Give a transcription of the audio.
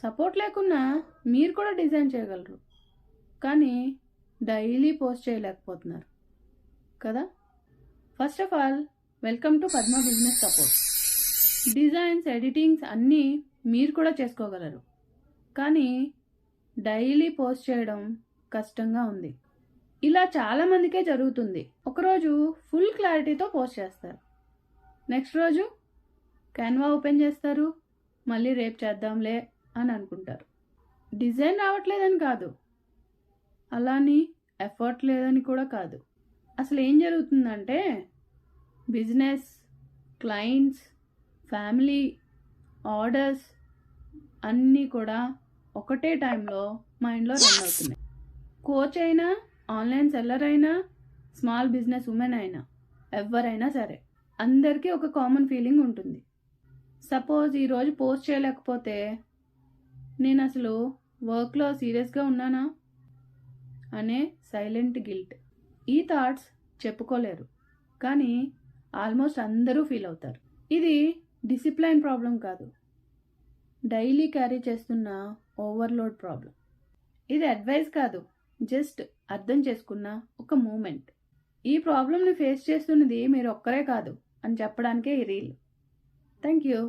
Support లేకున్నా మీరు కూడా డిజైన్ చేయగలరు, కానీ డైలీ పోస్ట్ చేయలేకపోతున్నారు కదా. First of all, welcome to Padma business support. Designs, editings అన్నీ మీరు కూడా చేసుకోగలరు, కానీ డైలీ పోస్ట్ చేయడం కష్టంగా ఉంది. ఇలా చాలామందికే జరుగుతుంది. ఒకరోజు ఫుల్ క్లారిటీతో పోస్ట్ చేస్తారు, నెక్స్ట్ రోజు క్యాన్వా ఓపెన్ చేస్తారు, మళ్ళీ రేపు చేద్దాంలే అని అనుకుంటారు. డిజైన్ రావట్లేదని కాదు, అలాని ఎఫర్ట్ లేదని కూడా కాదు. అసలు ఏం జరుగుతుందంటే బిజినెస్, క్లయింట్స్, ఫ్యామిలీ, ఆర్డర్స్ అన్నీ కూడా ఒకటే టైంలో మైండ్లో రన్ అవుతున్నాయి. కోచ్ అయినా, ఆన్లైన్ సెల్లర్ అయినా, స్మాల్ బిజినెస్ ఉమెన్ అయినా, ఎవరైనా సరే అందరికీ ఒక కామన్ ఫీలింగ్ ఉంటుంది. సపోజ్ ఈరోజు పోస్ట్ చేయలేకపోతే నేను అసలు వర్క్లో సీరియస్గా ఉన్నానా అనే సైలెంట్ గిల్ట్. ఈ థాట్స్ చెప్పుకోలేరు, కానీ ఆల్మోస్ట్ అందరూ ఫీల్ అవుతారు. ఇది డిసిప్లైన్ ప్రాబ్లం కాదు, డైలీ క్యారీ చేస్తున్న ఓవర్లోడ్ ప్రాబ్లం. ఇది అడ్వైస్ కాదు, జస్ట్ అర్థం చేసుకున్న ఒక మూమెంట్. ఈ ప్రాబ్లంని ఫేస్ చేస్తున్నది మీరు ఒక్కరే కాదు అని చెప్పడానికే ఈ రీల్. Thank you.